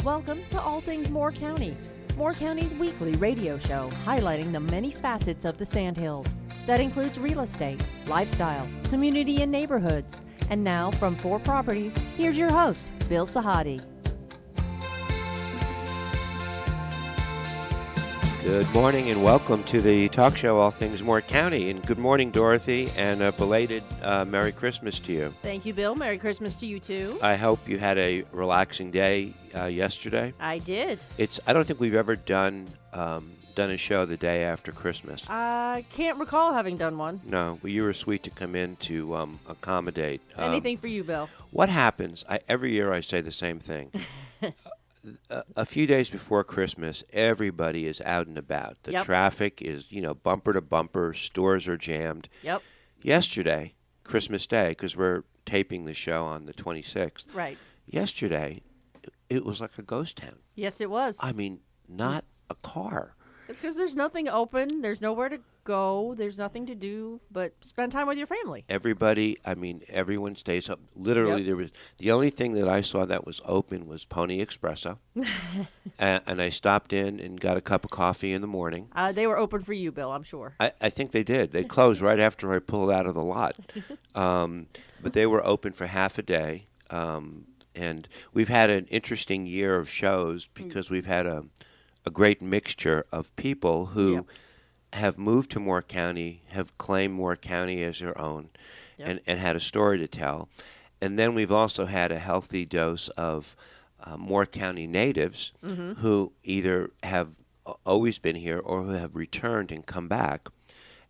Welcome to All Things Moore County, Moore County's weekly radio show highlighting the many facets of the Sandhills. That includes real estate, lifestyle, community and neighborhoods. And now from 4 Properties, here's your host, Bill Sahadi. Good morning and welcome to the talk show, All Things Moore County. And good morning, Dorothy, and a belated Merry Christmas to you. Thank you, Bill. Merry Christmas to you, too. I hope you had a relaxing day yesterday. I did. I don't think we've ever done a show the day after Christmas. I can't recall having done one. No, but you were sweet to come in to accommodate. Anything for you, Bill. What happens, every year I say the same thing. A few days before Christmas, everybody is out and about. The traffic is, bumper to bumper. Stores are jammed. Yep. Yesterday, Christmas Day, because we're taping the show on the 26th. Right. Yesterday, it was like a ghost town. Yes, it was. I mean, not a car. It's because there's nothing open. There's nowhere to go. There's nothing to do but spend time with your family. Everyone stays up. Literally, There was the only thing that I saw that was open was Pony Espresso. and I stopped in and got a cup of coffee in the morning. They were open for you, Bill, I'm sure. I think they did. They closed right after I pulled out of the lot. But they were open for half a day. And we've had an interesting year of shows because we've had a great mixture of people who have moved to Moore County, have claimed Moore County as their own, and had a story to tell. And then we've also had a healthy dose of Moore County natives who either have always been here or who have returned and come back.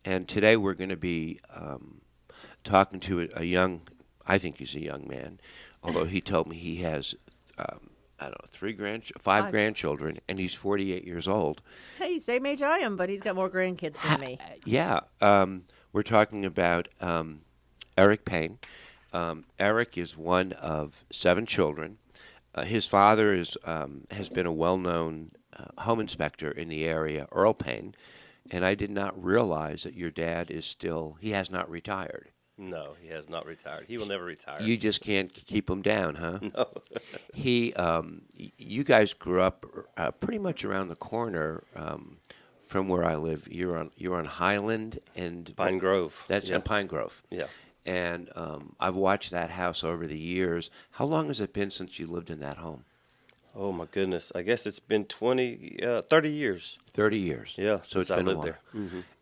And today we're going to be talking to a young, I think he's a young man, although he told me he has five grandchildren, and he's 48 years old. Hey, same age I am, but he's got more grandkids than me. Yeah. We're talking about Eric Payne. Eric is one of 7 children. His father has been a well-known home inspector in the area, Earl Payne, and I did not realize that your dad he has not retired. No, he has not retired. He will never retire. You just can't keep him down, huh? No. You guys grew up pretty much around the corner from where I live. You're on Highland and Pine Grove. That's in Pine Grove. Yeah. And I've watched that house over the years. How long has it been since you lived in that home? Oh my goodness! I guess it's been 30 years. 30 years. Yeah, so since it's been I lived a while. there.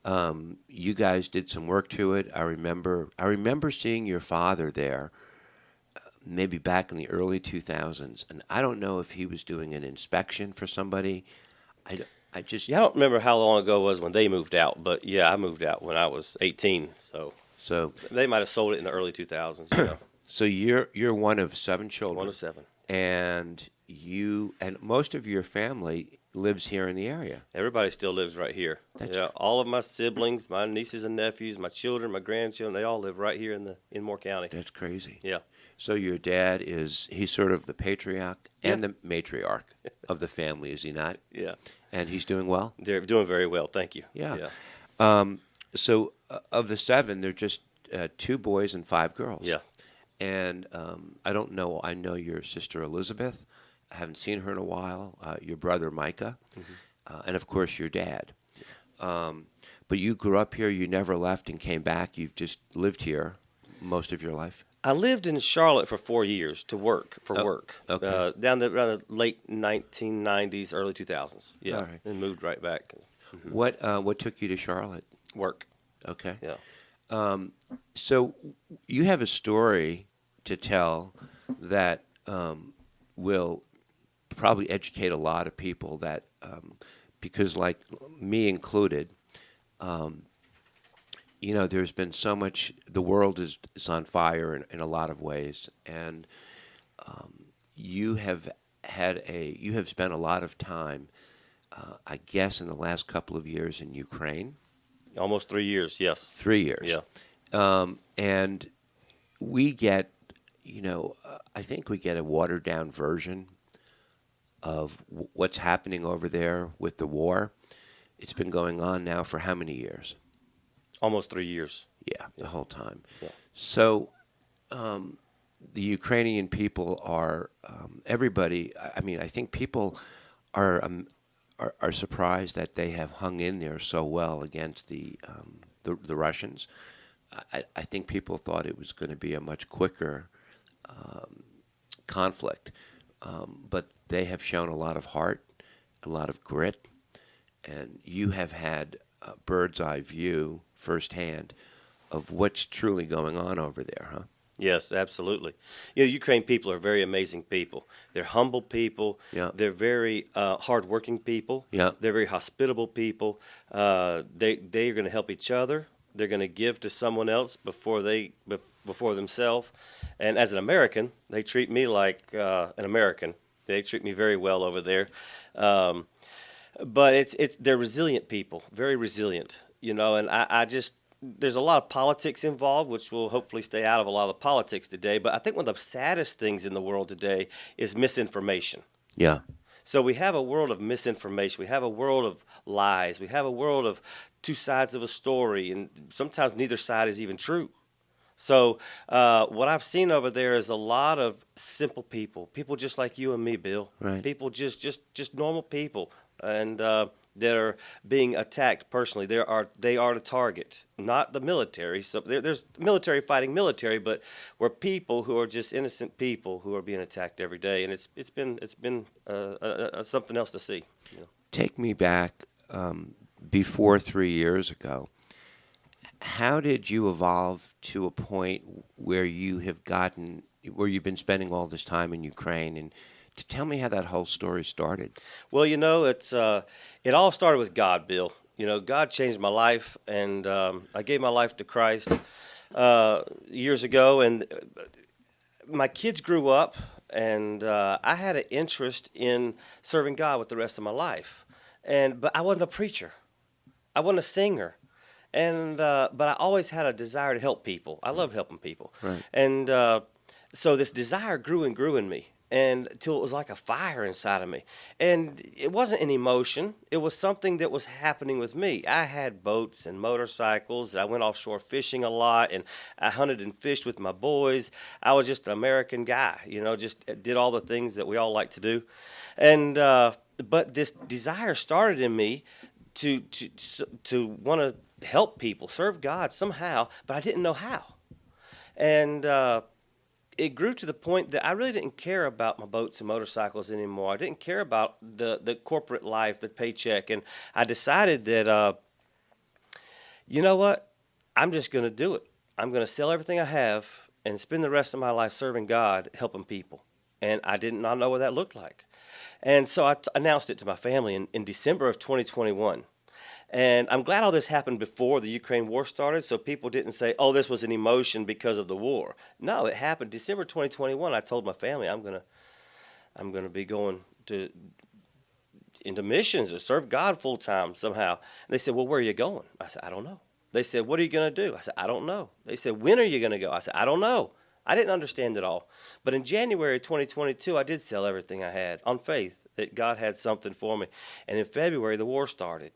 Mm-hmm. You guys did some work to it. I remember seeing your father there, maybe back in the early 2000s, and I don't know if he was doing an inspection for somebody. I don't remember how long ago it was when they moved out, but yeah, I moved out when I was 18. So they might have sold it in the early 2000s. So you're one of 7 children. One of 7. And you and most of your family lives here in the area. Everybody still lives right here. All of my siblings, my nieces and nephews, my children, my grandchildren, they all live right here in Moore County. That's crazy. Yeah. So your dad he's sort of the patriarch and the matriarch of the family, is he not? Yeah. And he's doing well? They're doing very well, thank you. Yeah. So of the 7, they're just 2 boys and 5 girls. Yeah. And I don't know. I know your sister Elizabeth. I haven't seen her in a while. Your brother Micah, and of course your dad. But you grew up here. You never left and came back. You've just lived here most of your life. I lived in Charlotte for 4 years to work. Okay. Around the late 1990s, early 2000s. Yeah. All right. And moved right back. Mm-hmm. What took you to Charlotte? Work. Okay. Yeah. So you have a story to tell that will probably educate a lot of people that because like me included, there's been so much, the world is on fire in a lot of ways, and you have spent a lot of time, I guess in the last couple of years in Ukraine. Almost 3 years, yes. 3 years. Yeah. And we get, I think we get a watered-down version of what's happening over there with the war. It's been going on now for how many years? Almost 3 years. Yeah, the whole time. Yeah. So the Ukrainian people are everybody. I mean, I think people are surprised that they have hung in there so well against the Russians. I think people thought it was going to be a much quicker conflict, but they have shown a lot of heart, a lot of grit, and you have had a bird's eye view firsthand of what's truly going on over there, huh? Yes, absolutely. You know, Ukraine people are very amazing people. They're humble people. Yeah. They're very hardworking people. Yeah. They're very hospitable people. They are going to help each other. They're going to give to someone else before themselves. And as an American, they treat me like an American. They treat me very well over there. But they're resilient people, very resilient. You know, and I just. There's a lot of politics involved, which will hopefully stay out of a lot of the politics today. But I think one of the saddest things in the world today is misinformation. Yeah. So we have a world of misinformation. We have a world of lies. We have a world of two sides of a story, and sometimes neither side is even true. So what I've seen over there is a lot of simple people just like you and me, Bill. Right. People just normal people, and that are being attacked personally. They are the target, not the military. So there's military fighting military, but we're people who are just innocent people who are being attacked every day, and it's been something else to see. You know. Take me back before 3 years ago. How did you evolve to a point where you've been spending all this time in Ukraine, and to tell me how that whole story started? Well, you know, it all started with God, Bill. You know, God changed my life, and I gave my life to Christ years ago, and my kids grew up, and I had an interest in serving God with the rest of my life, but I wasn't a preacher. I wasn't a singer. And but I always had a desire to help people. I love helping people. Right. And so this desire grew and grew in me, and until it was like a fire inside of me. And it wasn't an emotion. It was something that was happening with me. I had boats and motorcycles. I went offshore fishing a lot, and I hunted and fished with my boys. I was just an American guy, you know, just did all the things that we all like to do. And but this desire started in me to want to help people, serve God somehow, but I didn't know how. And it grew to the point that I really didn't care about my boats and motorcycles anymore. I didn't care about the corporate life, the paycheck. And I decided that, you know what? I'm just going to do it. I'm going to sell everything I have and spend the rest of my life serving God, helping people. And I did not know what that looked like. And so I announced it to my family in December of 2021. And I'm glad all this happened before the Ukraine war started, so people didn't say, oh, this was an emotion because of the war. No, it happened December 2021. I told my family I'm gonna be going into missions or serve God full time somehow. And they said, well, where are you going? I said, I don't know. They said, what are you going to do? I said, I don't know. They said, when are you going to go? I said, I don't know. I didn't understand it all. But in January 2022, I did sell everything I had on faith that God had something for me. And in February, the war started.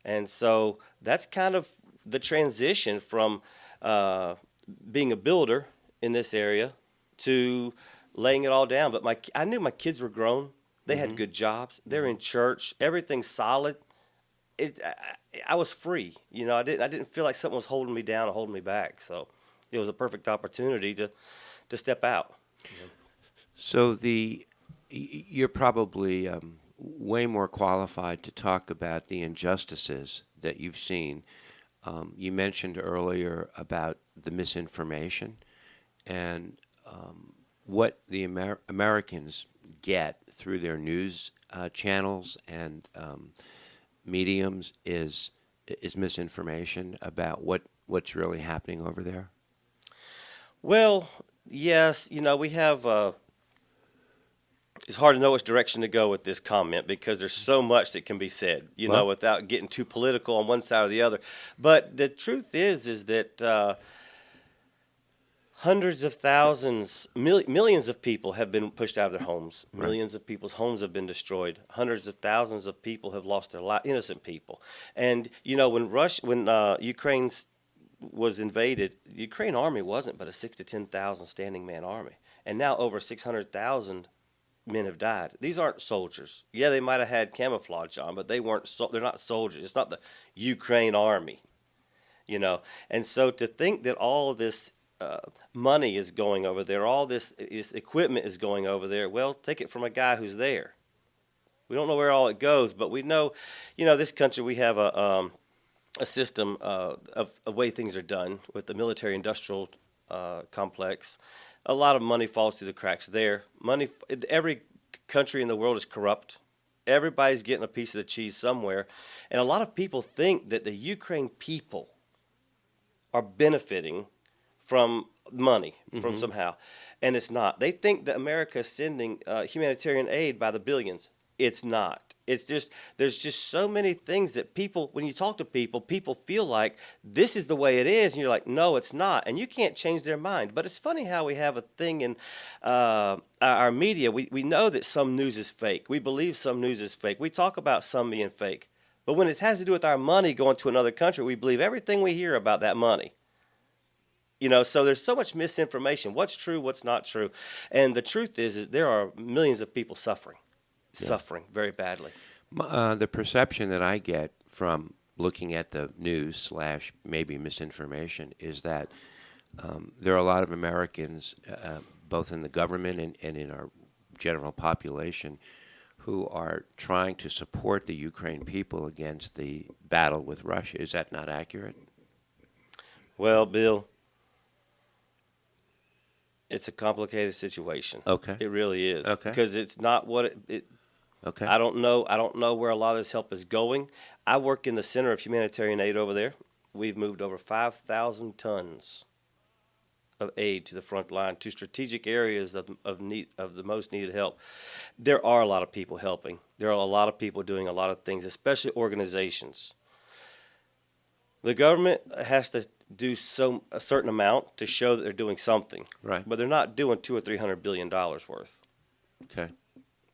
And so that's kind of the transition from being a builder in this area to laying it all down. But I knew my kids were grown. They had good jobs. They're in church. Everything's solid. I was free. You know, I didn't feel like something was holding me down or holding me back. So it was a perfect opportunity to step out. You know? So you're probably way more qualified to talk about the injustices that you've seen. You mentioned earlier about the misinformation and what the Americans get through their news channels and mediums is misinformation about what's really happening over there. Well, yes, you know, we have it's hard to know which direction to go with this comment because there's so much that can be said, you know, without getting too political on one side or the other. But the truth is that hundreds of thousands, millions of people have been pushed out of their homes. Right. Millions of people's homes have been destroyed. Hundreds of thousands of people have lost their lives, innocent people. And, you know, when Ukraine was invaded, the Ukraine army wasn't but a 6 to 10,000 standing man army, and now over 600,000 men have died. These aren't soldiers. Yeah, they might have had camouflage on, but they weren't. They're not soldiers. It's not the Ukraine army, you know. And so to think that all of this money is going over there, all this equipment is going over there, well, take it from a guy who's there. We don't know where all it goes, but we know, you know, this country, we have a system of the way things are done with the military-industrial complex. A lot of money falls through the cracks there. Every country in the world is corrupt. Everybody's getting a piece of the cheese somewhere. And a lot of people think that the Ukraine people are benefiting from money, from somehow. And it's not. They think that America is sending humanitarian aid by the billions. It's not. It's just, there's just so many things that people, when you talk to people, people feel like this is the way it is. And you're like, no, it's not. And you can't change their mind. But it's funny how we have a thing in our media. We know that some news is fake. We believe some news is fake. We talk about some being fake. But when it has to do with our money going to another country, we believe everything we hear about that money. You know, so there's so much misinformation. What's true, what's not true. And the truth is there are millions of people suffering very badly. The perception that I get from looking at the news / maybe misinformation is that there are a lot of Americans, both in the government and in our general population, who are trying to support the Ukraine people against the battle with Russia. Is that not accurate? Well, Bill, it's a complicated situation. Okay. It really is. Okay. Because it's not what it Okay. I don't know where a lot of this help is going. I work in the Center of Humanitarian Aid over there. We've moved over 5,000 tons of aid to the front line, to strategic areas of the most needed help. There are a lot of people helping. There are a lot of people doing a lot of things, especially organizations. The government has to do a certain amount to show that they're doing something. Right. But they're not doing $200 or $300 billion worth. Okay.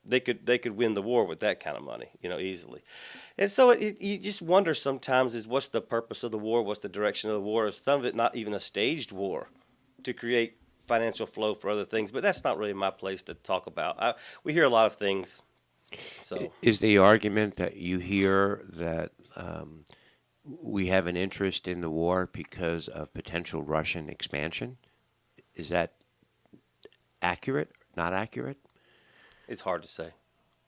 They could win the war with that kind of money, you know, easily. And so you just wonder sometimes is what's the purpose of the war? What's the direction of the war? Is some of it not even a staged war to create financial flow for other things? But that's not really my place to talk about. We hear a lot of things. So is the argument that you hear that we have an interest in the war because of potential Russian expansion? Is that accurate? Not accurate? it's hard to say.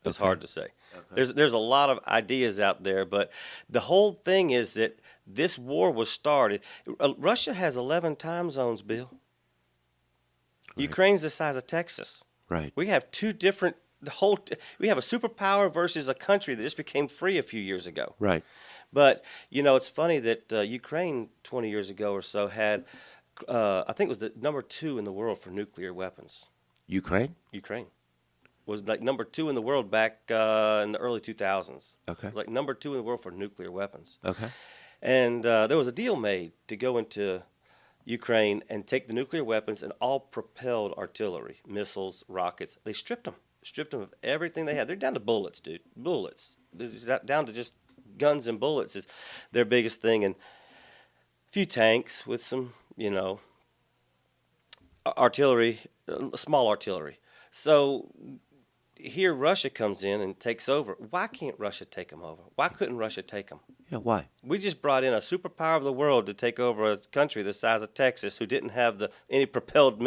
It's Okay. hard to say. Okay. There's a lot of ideas out there, but the whole thing is that this war was started. Russia has 11 time zones, Bill. Right. Ukraine's the size of Texas. Right. We have two different. We have a superpower versus a country that just became free a few years ago. Right. But you know, it's funny that Ukraine 20 years ago or so had, I think it was the number 2 in the world for nuclear weapons. Ukraine? Ukraine was like number 2 in the world back in the early 2000s. Okay. Like number 2 in the world for nuclear weapons. Okay. And there was a deal made to go into Ukraine and take the nuclear weapons and all propelled artillery, missiles, rockets. They stripped them of everything they had. They're down to bullets, dude. Bullets. Down to just guns and bullets is their biggest thing. And a few tanks with some, you know, artillery, small artillery. So here Russia comes in and takes over. Why can't Russia take them over? Why couldn't Russia take them? Yeah, why? We just brought in a superpower of the world to take over a country the size of Texas who didn't have any propelled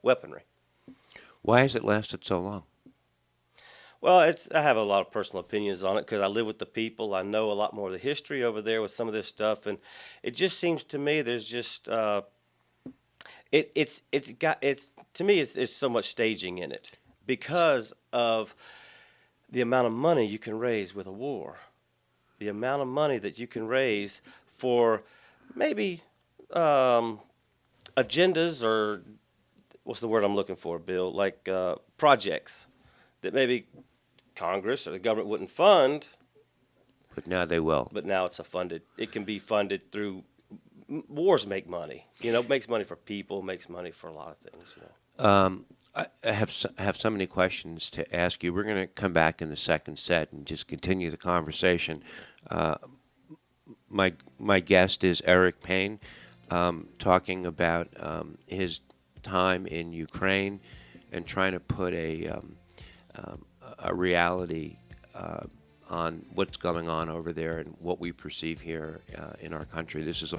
weaponry. Why has it lasted so long? Well, I have a lot of personal opinions on it because I live with the people. I know a lot more of the history over there with some of this stuff, and it just seems to me there's just to me it's so much staging in it because of the amount of money you can raise with a war, the amount of money that you can raise for maybe agendas or what's the word I'm looking for, Bill? Like projects that maybe Congress or the government wouldn't fund. But now they will. But now it can be funded through, wars make money. You know, makes money for people, makes money for a lot of things. You know. I have so many questions to ask you. We're going to come back in the second set and just continue the conversation. my guest is Eric Payne, talking about his time in Ukraine and trying to put a reality on what's going on over there and what we perceive here in our country. This is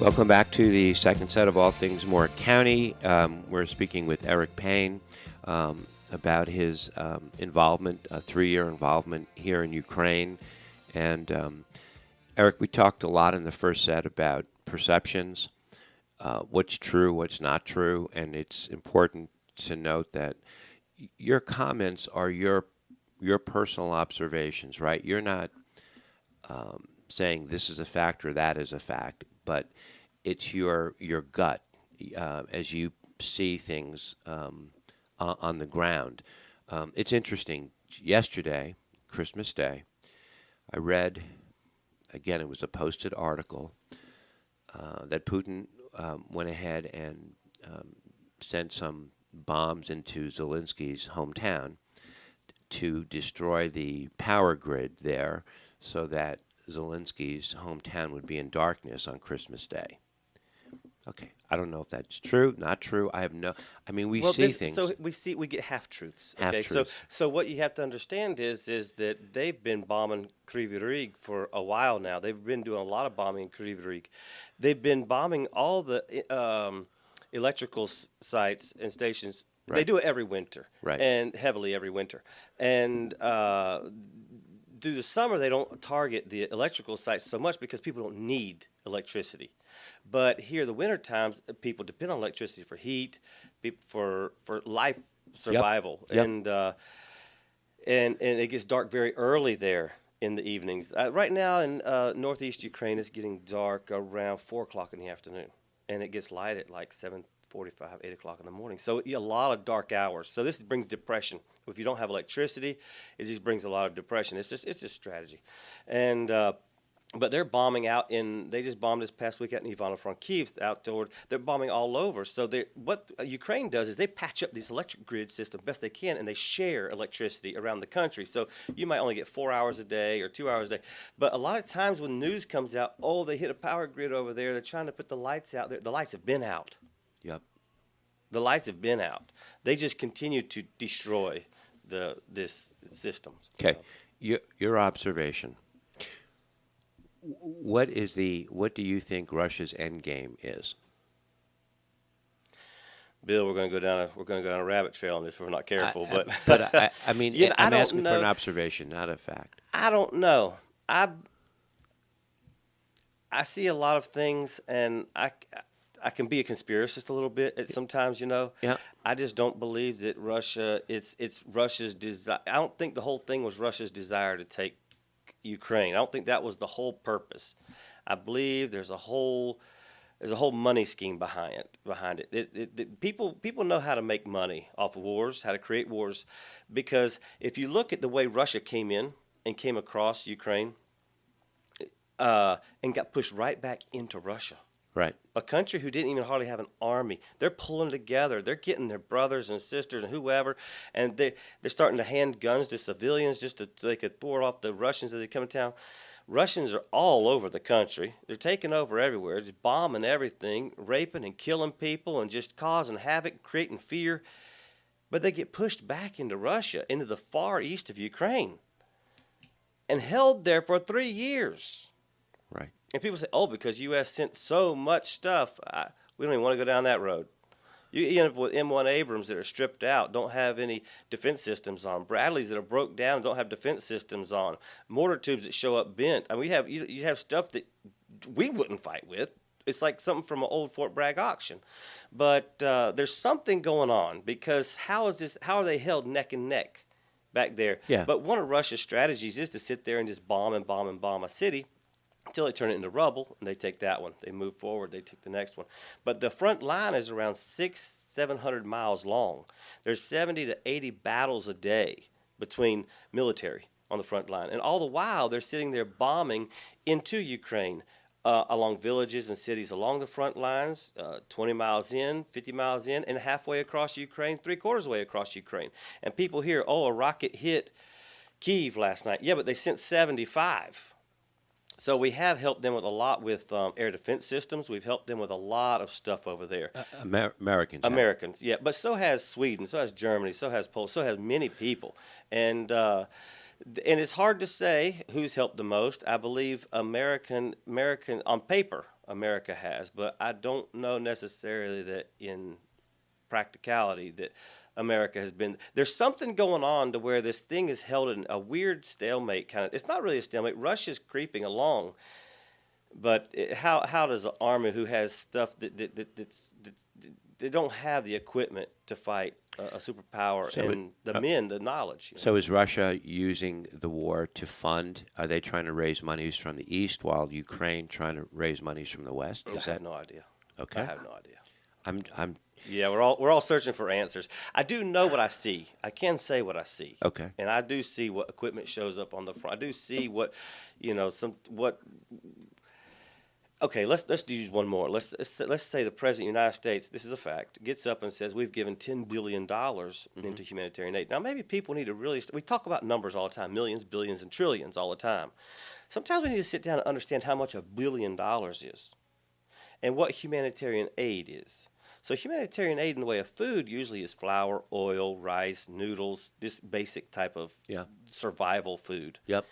Welcome back to the second set of All Things Moore County. We're speaking with Eric Payne about his involvement, a 3-year involvement here in Ukraine. And Eric, we talked a lot in the first set about perceptions, what's true, what's not true, and it's important to note that your comments are your personal observations, right? You're not saying this is a fact or that is a fact, but it's your gut as you see things on the ground. It's interesting. Yesterday, Christmas Day, I read, again, it was a posted article that Putin went ahead and sent some bombs into Zelensky's hometown to destroy the power grid there so that Zelensky's hometown would be in darkness on Christmas Day. Okay, I don't know if that's true, not true. I have no. I mean, we see things. So we get half truths. Okay, Half-truths. So what you have to understand is that they've been bombing Kryvyi Rih for a while now. They've been doing a lot of bombing in Kryvyi Rih. They've been bombing all the electrical sites and stations. Right. They do it every winter, Right. and heavily every winter. And through the summer, they don't target the electrical sites so much because people don't need electricity. But here, the winter times, people depend on electricity for heat, for life survival, Yep. and it gets dark very early there in the evenings. Right now in northeast Ukraine, it's getting dark around 4 o'clock in the afternoon, and it gets light at like 7:45, 8 o'clock in the morning. So a lot of dark hours. So this brings depression. If you don't have electricity, it just brings a lot of depression. It's just strategy, and. But they're bombing out they just bombed this past week out in Ivano-Frankivsk outdoor. They're bombing all over. So what Ukraine does is they patch up this electric grid system best they can, and they share electricity around the country. So you might only get 4 hours a day or 2 hours a day. But a lot of times when news comes out, they hit a power grid over there. They're trying to put the lights out there. The lights have been out. Yep. The lights have been out. They just continue to destroy this system. Okay. Your observation. What do you think Russia's end game is? Bill, we're going to go down a rabbit trail on this if we're not careful. But I mean, I'm asking for an observation, not a fact. I don't know. I see a lot of things, and I can be a conspiracist a little bit sometimes, Yeah. I just don't believe that Russia. It's Russia's desire. I don't think the whole thing was Russia's desire to take Ukraine. I don't think that was the whole purpose. I believe there's a whole money scheme behind it. People know how to make money off of wars, how to create wars, because if you look at the way Russia came in and came across Ukraine, and got pushed right back into Russia. Right. A country who didn't even hardly have an army. They're pulling together. They're getting their brothers and sisters and whoever, and they're starting to hand guns to civilians just so they could thwart off the Russians as they come to town. Russians are all over the country. They're taking over everywhere, just bombing everything, raping and killing people and just causing havoc, creating fear. But they get pushed back into Russia, into the far east of Ukraine, and held there for 3 years. Right. And people say, because U.S. sent so much stuff, we don't even want to go down that road. You end up with M1 Abrams that are stripped out, don't have any defense systems on. Bradleys that are broke down and don't have defense systems on. Mortar tubes that show up bent. I mean, you have stuff that we wouldn't fight with. It's like something from an old Fort Bragg auction. But there's something going on, because how are they held neck and neck back there? Yeah. But one of Russia's strategies is to sit there and just bomb a city until they turn it into rubble, and they take that one. They move forward, they take the next one. But the front line is around 700 miles long. There's 70 to 80 battles a day between military on the front line. And all the while, they're sitting there bombing into Ukraine, along villages and cities along the front lines, 20 miles in, 50 miles in, and halfway across Ukraine, 3/4 way across Ukraine. And people hear, a rocket hit Kyiv last night. Yeah, but they sent 75. So we have helped them with a lot with air defense systems. We've helped them with a lot of stuff over there. Americans. have. Americans, yeah, but so has Sweden, so has Germany, so has Poland, so has many people, and it's hard to say who's helped the most. I believe American on paper America has, but I don't know necessarily that in practicality that America has been. There's something going on to where this thing is held in a weird stalemate kind of. It's not really a stalemate. Russia's creeping along, but how does an army who has stuff that's they don't have the equipment to fight a superpower and the knowledge. So is Russia using the war to fund? Are they trying to raise monies from the east while Ukraine trying to raise monies from the west? I have no idea. Okay. I have no idea. I'm Yeah, we're all searching for answers. I do know what I see. I can say what I see. Okay. And I do see what equipment shows up on the front. I do see what, Okay, let's use one more. Let's say the president of the United States, this is a fact, gets up and says we've given $10 billion into humanitarian aid. Now, maybe people need to really we talk about numbers all the time, millions, billions, and trillions all the time. Sometimes we need to sit down and understand how much $1 billion is and what humanitarian aid is. So humanitarian aid in the way of food usually is flour, oil, rice, noodles, this basic type of survival food. Yep.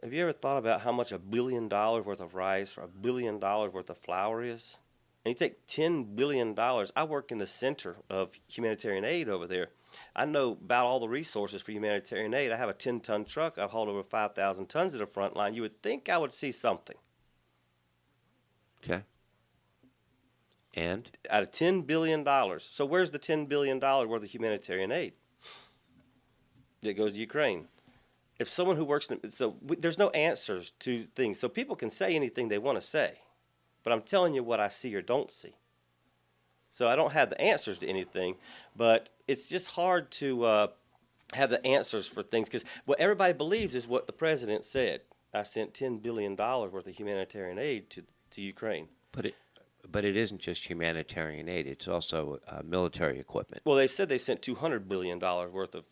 Have you ever thought about how much $1 billion worth of rice or $1 billion worth of flour is? And you take $10 billion. I work in the center of humanitarian aid over there. I know about all the resources for humanitarian aid. I have a 10-ton truck. I hauled over 5,000 tons at the front line. You would think I would see something. Okay. And? Out of $10 billion. So where's the $10 billion worth of humanitarian aid? It goes to Ukraine. If someone who works there's no answers to things. So people can say anything they want to say. But I'm telling you what I see or don't see. So I don't have the answers to anything. But it's just hard to have the answers for things. Because what everybody believes is what the president said. I sent $10 billion worth of humanitarian aid to Ukraine. But it isn't just humanitarian aid. It's also military equipment. Well, they said they sent $200 billion worth of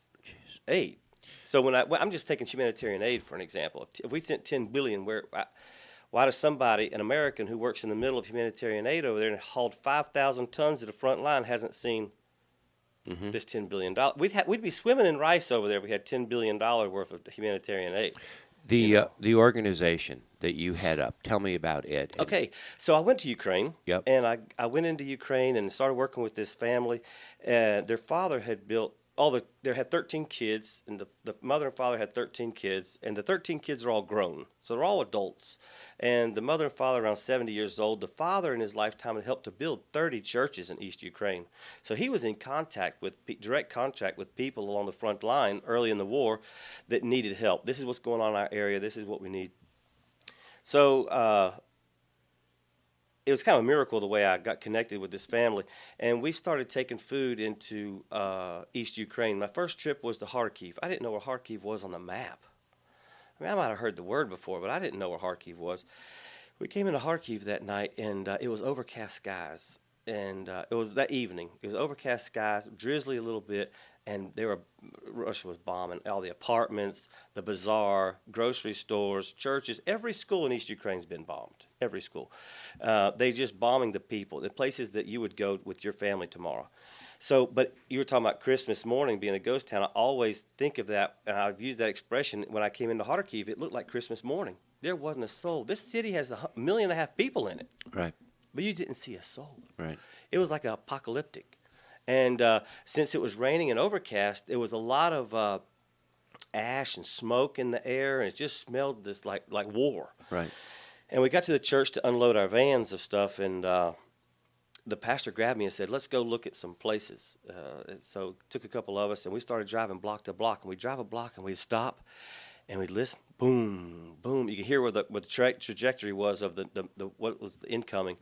aid. So I'm just taking humanitarian aid for an example. If we sent $10 billion, why does somebody, an American who works in the middle of humanitarian aid over there and hauled 5,000 tons to the front line, hasn't seen this $10 billion? We'd be swimming in rice over there if we had $10 billion worth of humanitarian aid. The organization that you head up, tell me about it. Okay, so I went to Ukraine, Yep. and I went into Ukraine and started working with this family. Their father had built they had 13 kids, and the mother and father had 13 kids, and the 13 kids are all grown, so they're all adults. And the mother and father around 70 years old. The father in his lifetime had helped to build 30 churches in East Ukraine. So he was in direct contact with people along the front line early in the war that needed help. This is what's going on in our area. This is what we need. So it was kind of a miracle the way I got connected with this family. And we started taking food into East Ukraine. My first trip was to Kharkiv. I didn't know where Kharkiv was on the map. I mean, I might have heard the word before, but I didn't know where Kharkiv was. We came into Kharkiv that night, and it was overcast skies. And it was that evening. It was overcast skies, drizzly a little bit, and Russia was bombing all the apartments, the bazaar, grocery stores, churches. Every school in East Ukraine's been bombed. Every school. They just bombing the people, the places that you would go with your family tomorrow. So, but you were talking about Christmas morning being a ghost town. I always think of that, and I've used that expression when I came into Kharkiv. It looked like Christmas morning. There wasn't a soul. This city has 1.5 million people in it. Right. But you didn't see a soul. Right. It was like apocalyptic. And since it was raining and overcast, there was a lot of ash and smoke in the air, and it just smelled this like war. Right. And we got to the church to unload our vans of stuff, and the pastor grabbed me and said, "Let's go look at some places." So it took a couple of us, and we started driving block to block. And we'd drive a block, and we'd stop, and we'd listen. Boom, boom. You could hear where the trajectory was of what was the incoming.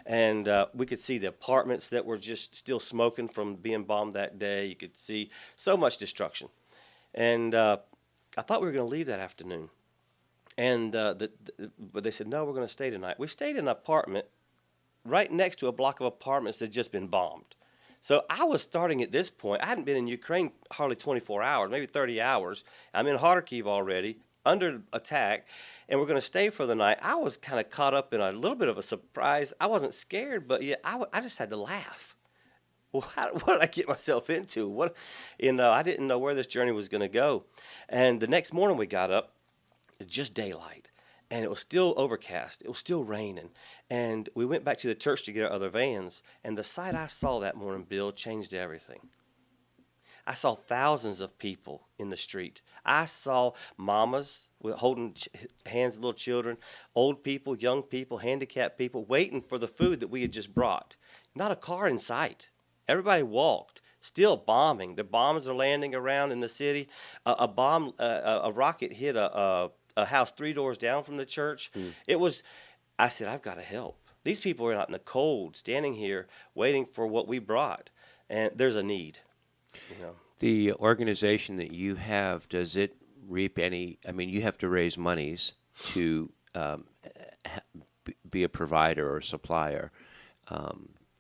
And we could see the apartments that were just still smoking from being bombed that day. You could see so much destruction. And I thought we were going to leave that afternoon. And but they said, "No, we're going to stay tonight." We stayed in an apartment right next to a block of apartments that had just been bombed. So I was starting at this point. I hadn't been in Ukraine hardly 24 hours, maybe 30 hours. I'm in Kharkiv already, under attack, and we're going to stay for the night. I was kind of caught up in a little bit of a surprise. I wasn't scared, but yeah, I just had to laugh. Well, what did I get myself into? I didn't know where this journey was going to go. And the next morning we got up, it's just daylight, and it was still overcast. It was still raining. And we went back to the church to get our other vans, and the sight I saw that morning, Bill, changed everything. I saw thousands of people in the street. I saw mamas holding hands of little children, old people, young people, handicapped people, waiting for the food that we had just brought. Not a car in sight. Everybody walked. Still bombing. The bombs are landing around in the city. A rocket hit a house 3 doors down from the church. I said, I've got to help. These people are out in the cold, standing here, waiting for what we brought. And there's a need. The organization that you have, does it reap any? I mean, you have to raise monies to be a provider or supplier.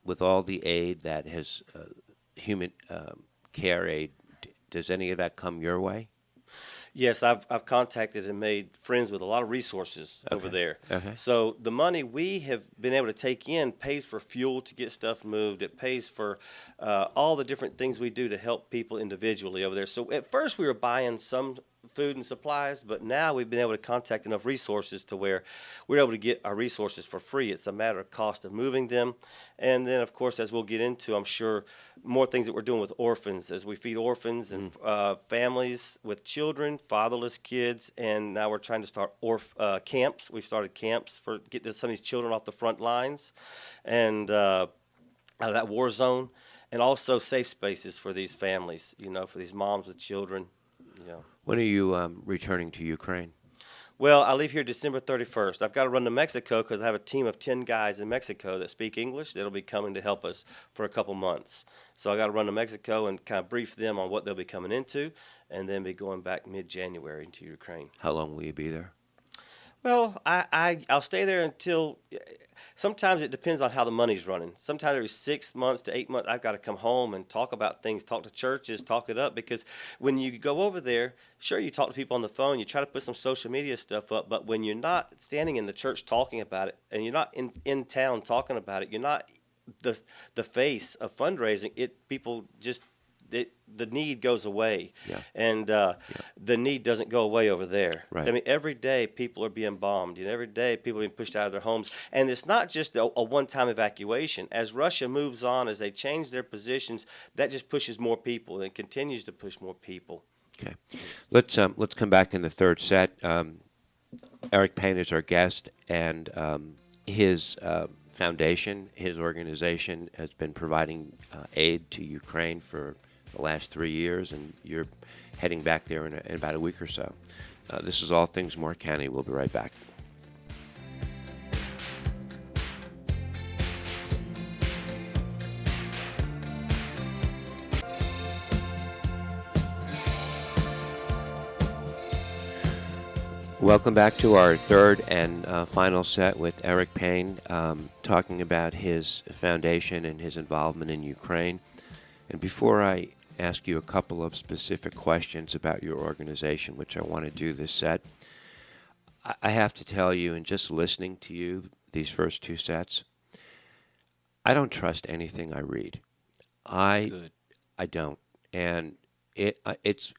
With all the aid that has human care aid, does any of that come your way? Yes, I've contacted and made friends with a lot of resources over there. Okay. So the money we have been able to take in pays for fuel to get stuff moved. It pays for all the different things we do to help people individually over there. So at first we were buying some food and supplies, but now we've been able to contact enough resources to where we're able to get our resources for free. It's a matter of cost of moving them. And then, of course, as we'll get into, I'm sure, more things that we're doing with orphans as we feed orphans and families with children, fatherless kids, and now we're trying to start camps. We've started camps for get some of these children off the front lines and out of that war zone, and also safe spaces for these families, for these moms with children. When are you returning to Ukraine? Well, I leave here December 31st. I've got to run to Mexico because I have a team of 10 guys in Mexico that speak English that'll be coming to help us for a couple months. So I got to run to Mexico and kind of brief them on what they'll be coming into, and then be going back mid-January into Ukraine. How long will you be there? Well, I'll stay there until. Sometimes it depends on how the money's running. Sometimes every 6 months to 8 months, I've got to come home and talk about things, talk to churches, talk it up. Because when you go over there, sure, you talk to people on the phone, you try to put some social media stuff up. But when you're not standing in the church talking about it, and you're not in town talking about it, you're not the face of fundraising. People just. The need goes away, and the need doesn't go away over there. Right. I mean, every day people are being bombed, and every day people are being pushed out of their homes. And it's not just a one-time evacuation. As Russia moves on, as they change their positions, that just pushes more people and continues to push more people. Okay, let's come back in the third set. Eric Payne is our guest, and his foundation, his organization, has been providing aid to Ukraine for the last 3 years, and you're heading back there in about a week or so. This is All Things Moore County. We'll be right back. Welcome back to our third and final set with Eric Payne, talking about his foundation and his involvement in Ukraine. And before I ask you a couple of specific questions about your organization, which I want to do this set, I have to tell you, and just listening to you these first two sets, I don't trust anything I read. I don't, and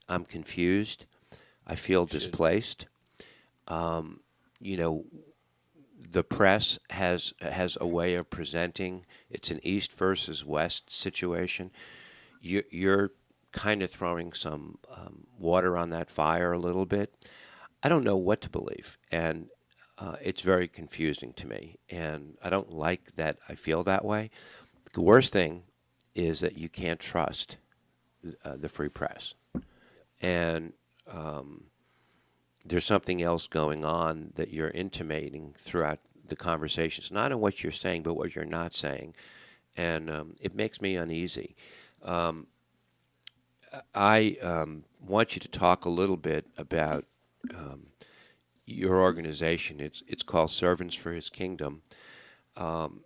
I'm confused. I feel displaced. The press has a way of presenting. It's an East versus West situation. You're kind of throwing some water on that fire a little bit. I don't know what to believe, and it's very confusing to me, and I don't like that I feel that way. The worst thing is that you can't trust the free press, and there's something else going on that you're intimating throughout the conversations, not in what you're saying, but what you're not saying, and it makes me uneasy. I want you to talk a little bit about your organization. It's called Servants for His Kingdom, and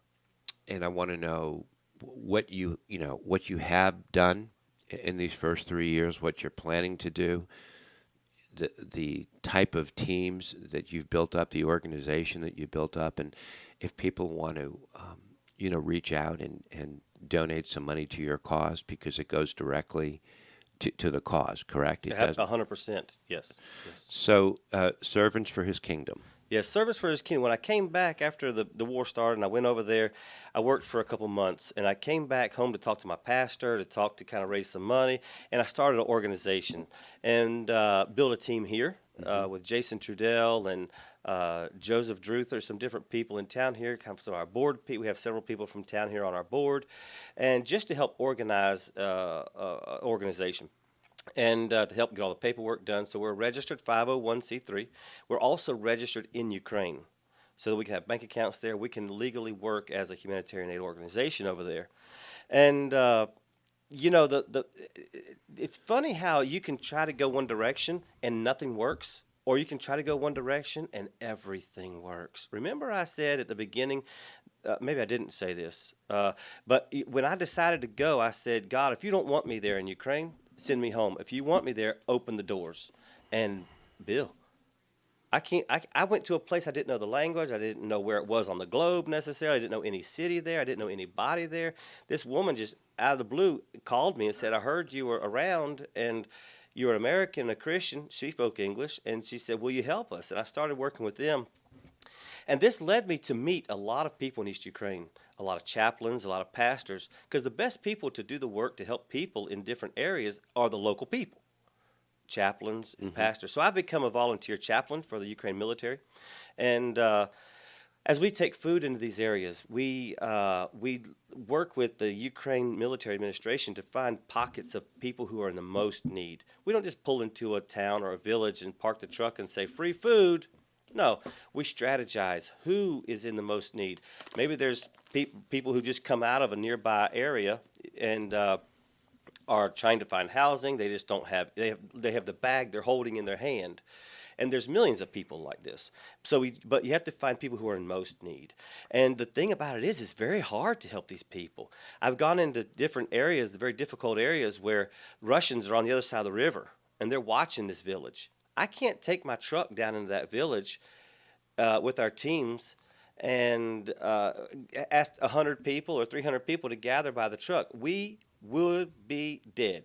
I want to know what what you have done in these first 3 years, what you're planning to do, the type of teams that you've built up, the organization that you built up, and if people want to, reach out and donate some money to your cause because it goes directly to the cause, correct? It does. 100%. Yes. Yes. So, servants for His kingdom. Yeah, service for His kingdom. When I came back after the war started and I went over there, I worked for a couple months and I came back home to talk to my pastor, to kind of raise some money, and I started an organization and built a team here with Jason Trudell and Joseph Druther, some different people in town here, kind of some of our board people. We have several people from town here on our board, and just to help organize organization. And to help get all the paperwork done. So we're a registered 501c3. We're also registered in Ukraine so that we can have bank accounts there. We can legally work as a humanitarian aid organization over there. And, it's funny how you can try to go one direction and nothing works, or you can try to go one direction and everything works. Remember I said at the beginning, maybe I didn't say this, but when I decided to go, I said, God, if you don't want me there in Ukraine, send me home. If you want me there, open the doors. And Bill, I went to a place I didn't know the language. I didn't know where it was on the globe necessarily. I didn't know any city there. I didn't know anybody there. This woman just out of the blue called me and said, I heard you were around and you're an American, a Christian. She spoke English. And she said, will you help us? And I started working with them. And this led me to meet a lot of people in East Ukraine, a lot of chaplains, a lot of pastors, because the best people to do the work to help people in different areas are the local people, chaplains and pastors. So I've become a volunteer chaplain for the Ukraine military. And as we take food into these areas, we work with the Ukraine military administration to find pockets of people who are in the most need. We don't just pull into a town or a village and park the truck and say, free food. No, we strategize who is in the most need. Maybe there's people who just come out of a nearby area and are trying to find housing. They just don't have. They have the bag they're holding in their hand, and there's millions of people like this. But you have to find people who are in most need. And the thing about it is, it's very hard to help these people. I've gone into different areas, very difficult areas, where Russians are on the other side of the river and they're watching this village. I can't take my truck down into that village with our teams and ask 100 people or 300 people to gather by the truck. We would be dead.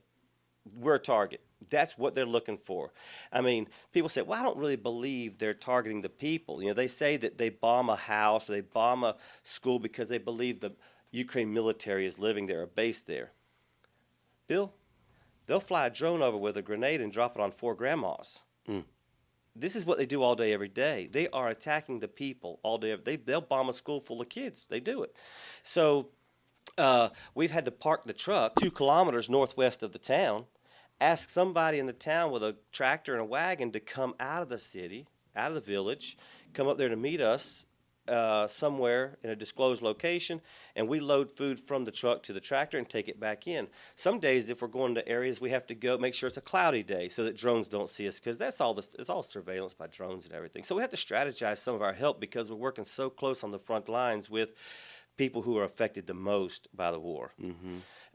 We're a target. That's what they're looking for. I mean, people say, well, I don't really believe they're targeting the people. They say that they bomb a house or they bomb a school because they believe the Ukraine military is living there or based there. Bill, they'll fly a drone over with a grenade and drop it on 4 grandmas. This is what they do all day, every day. They are attacking the people all day. They'll bomb a school full of kids. They do it. So we've had to park the truck 2 kilometers northwest of the town, ask somebody in the town with a tractor and a wagon to come out of the city, out of the village, come up there to meet us somewhere in a disclosed location, and we load food from the truck to the tractor and take it back in. Some days, if we're going to areas, we have to go make sure it's a cloudy day so that drones don't see us, because it's all surveillance by drones and everything. So we have to strategize some of our help because we're working so close on the front lines with people who are affected the most by the war.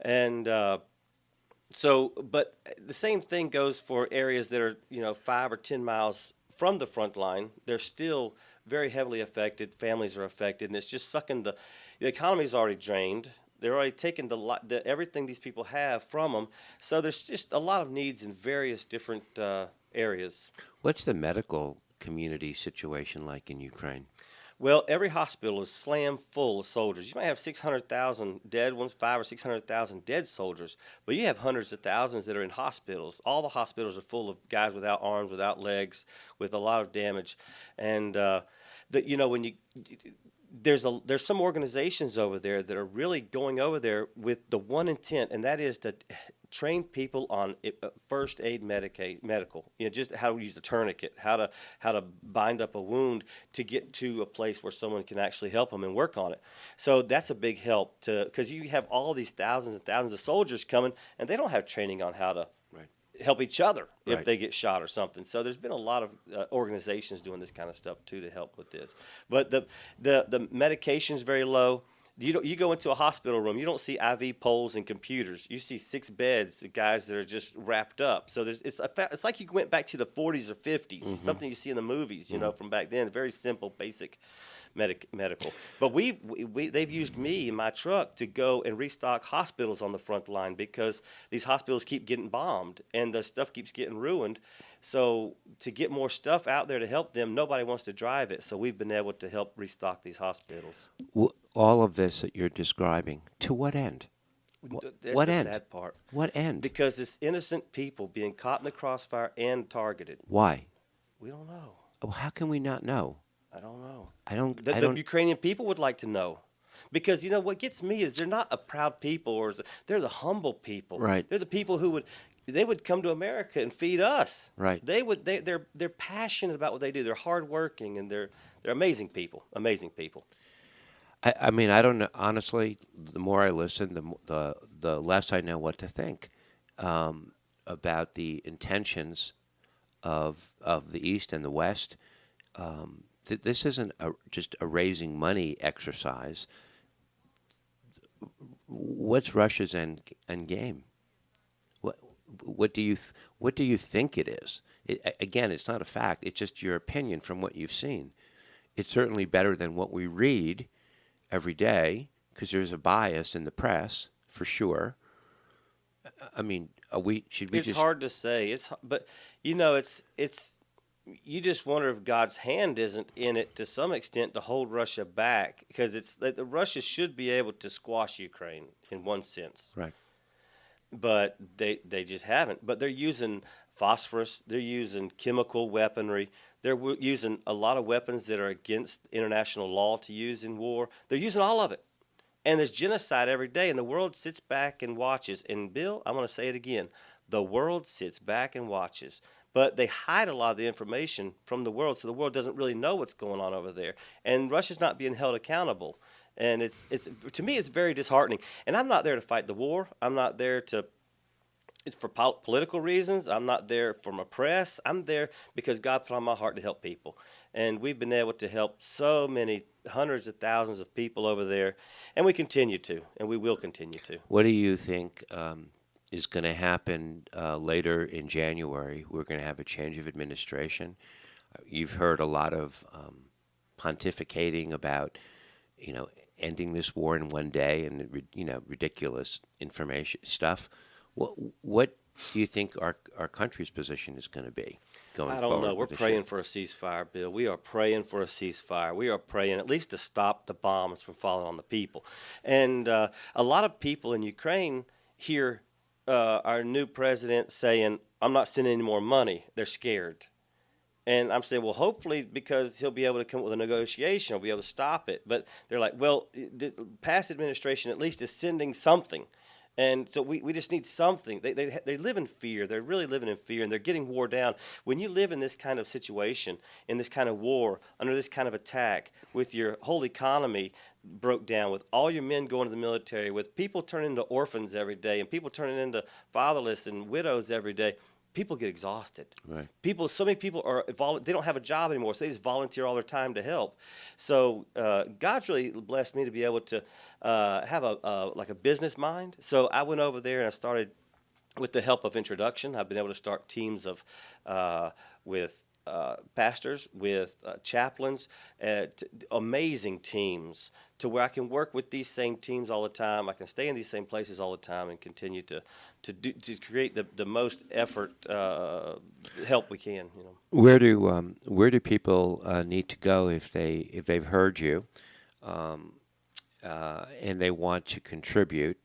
And but the same thing goes for areas that are 5 or 10 miles from the front line. They're still very heavily affected. Families are affected, and it's just sucking the economy is already drained. They're already taking everything these people have from them. So there's just a lot of needs in various different areas. What's the medical community situation like in Ukraine? Well, every hospital is slam full of soldiers. You might have 600,000 dead ones, 500,000 or 600,000 dead soldiers, but you have hundreds of thousands that are in hospitals. All the hospitals are full of guys without arms, without legs, with a lot of damage. And there's some organizations over there that are really going over there with the one intent, and that is to train people on first aid medical, just how to use the tourniquet, how to bind up a wound to get to a place where someone can actually help them and work on it. So that's a big help because you have all these thousands and thousands of soldiers coming, and they don't have training on how to help each other if they get shot or something. So there's been a lot of organizations doing this kind of stuff too to help with this. But the medication is very low. You go into a hospital room, you don't see IV poles and computers. You see 6 beds, of guys that are just wrapped up. So it's like you went back to the 40s or 50s, something you see in the movies, from back then. Very simple, basic medical. But they've used me in my truck to go and restock hospitals on the front line because these hospitals keep getting bombed and the stuff keeps getting ruined. So to get more stuff out there to help them, nobody wants to drive it. So we've been able to help restock these hospitals. All of this that you're describing, to what end? That's what the end? sad part. What end? Because it's innocent people being caught in the crossfire and targeted. Why? We don't know. Oh, how can we not know? I don't know. The Ukrainian people would like to know. Because, what gets me is they're not a proud people, they're the humble people. Right. They're the people who would come to America and feed us. Right. They're passionate about what they do. They're hardworking and they're amazing people. Amazing people. I mean, I don't know. Honestly, the more I listen, the less I know what to think about the intentions of the East and the West. This isn't just a raising money exercise. What's Russia's end game? What do you think it is? Again, it's not a fact. It's just your opinion from what you've seen. It's certainly better than what we read every day, because there's a bias in the press for sure. I mean, It's hard to say. But it's you just wonder if God's hand isn't in it to some extent to hold Russia back, because it's that Russia should be able to squash Ukraine in one sense. Right. But they just haven't. But they're using phosphorus. They're using chemical weaponry. They're using a lot of weapons that are against international law to use in war. They're using all of it. And there's genocide every day, and the world sits back and watches. And, Bill, I'm going to say it again. The world sits back and watches. But they hide a lot of the information from the world, so the world doesn't really know what's going on over there. And Russia's not being held accountable. And it's to me, it's very disheartening. And I'm not there to fight the war. I'm not there it's for political reasons. I'm not there for my press. I'm there because God put on my heart to help people. And we've been able to help so many hundreds of thousands of people over there. And we continue to, and we will continue to. What do you think is going to happen later in January? We're going to have a change of administration. You've heard a lot of pontificating about, ending this war in one day and, ridiculous information stuff. What do you think our country's position is going to be going forward? I don't know. We're praying for a ceasefire, Bill. We are praying for a ceasefire. We are praying at least to stop the bombs from falling on the people. And a lot of people in Ukraine hear our new president saying, I'm not sending any more money. They're scared. And I'm saying, well, hopefully, because he'll be able to come up with a negotiation, he'll be able to stop it. But they're like, well, the past administration at least is sending something. And so we just need something. They live in fear. They're really living in fear, and they're getting wore down. When you live in this kind of situation, in this kind of war, under this kind of attack, with your whole economy broke down, with all your men going to the military, with people turning into orphans every day, and people turning into fatherless and widows every day, people get exhausted. Right. So many people they don't have a job anymore, so they just volunteer all their time to help. So God's really blessed me to be able to have a business mind. So I went over there and I started with the help of introduction. I've been able to start teams of with pastors, with chaplains, amazing teams, to where I can work with these same teams all the time. I can stay in these same places all the time and continue to create the most effort help we can. Where do people need to go if they've heard you, and they want to contribute?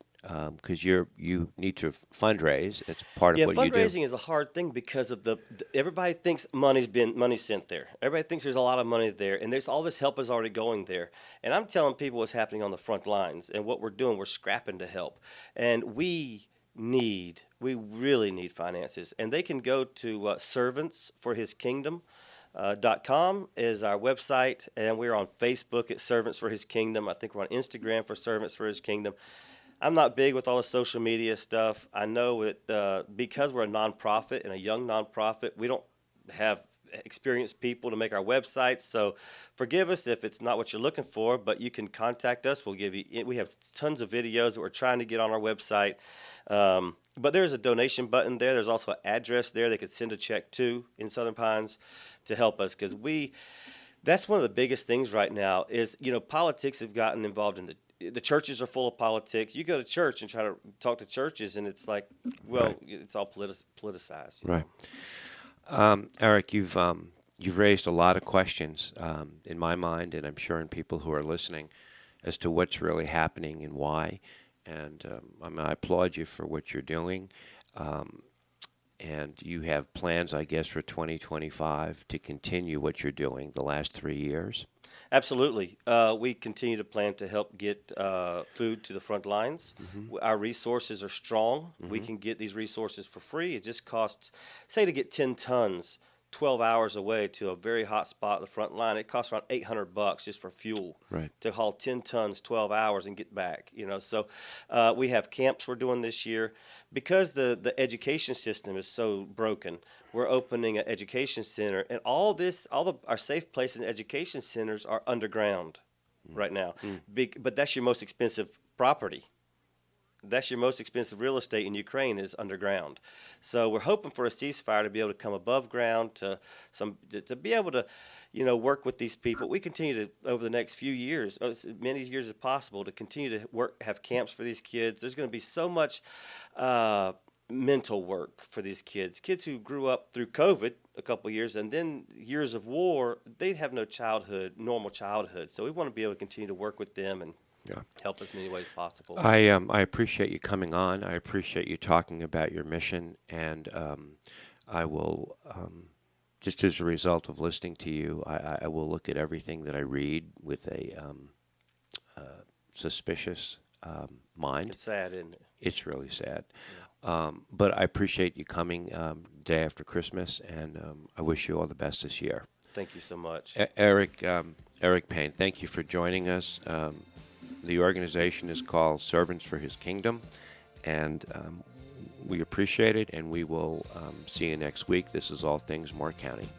Because you need to fundraise. It's part of what you do. Yeah, fundraising is a hard thing because of everybody thinks money's sent there. Everybody thinks there's a lot of money there, and there's all this help is already going there. And I'm telling people what's happening on the front lines, and what we're doing, we're scrapping to help. And we really need finances. And they can go to Servants for His Kingdom. .com is our website, and we're on Facebook at Servants for His Kingdom. I think we're on Instagram for Servants for His Kingdom. I'm not big with all the social media stuff. I know it because we're a nonprofit and a young nonprofit. We don't have experienced people to make our website. So forgive us if it's not what you're looking for, but you can contact us. We'll give you. We have tons of videos that we're trying to get on our website. But there's a donation button there. There's also an address there they could send a check to in Southern Pines to help us, because that's one of the biggest things right now is, politics have gotten involved in the churches are full of politics. You go to church and try to talk to churches, and it's like, well, Right. it's all politicized. Right. Eric, you've raised a lot of questions in my mind, and I'm sure in people who are listening, as to what's really happening and why. And I applaud you for what you're doing. And you have plans, I guess, for 2025 to continue what you're doing the last 3 years. Absolutely. We continue to plan to help get food to the front lines. Our resources are strong. We can get these resources for free. It just costs, say, to get 10 tons 12 hours away to a very hot spot at the front line, it costs around $800 just for fuel. Right. To haul 10 tons 12 hours and get back. So we have camps we're doing this year. Because the education system is so broken, we're opening an education center, and our safe places and education centers are underground right now. But that's your most expensive property. That's your most expensive real estate in Ukraine is underground. So we're hoping for a ceasefire to be able to come above ground to be able to, work with these people. We continue to, over the next few years, as many years as possible, to continue to have camps for these kids. There's going to be so much mental work for these kids who grew up through COVID a couple of years and then years of war. They have no normal childhood. So we want to be able to continue to work with them and help as many ways possible. I appreciate you coming on. I appreciate you talking about your mission, and I will, just as a result of listening to you, I will look at everything that I read with a suspicious mind. It's sad, isn't it? It's really sad. But I appreciate you coming day after Christmas, and I wish you all the best this year. Thank you so much. Eric Payne, thank you for joining us. The organization is called Servants for His Kingdom, and we appreciate it, and we will see you next week. This is All Things Moore County.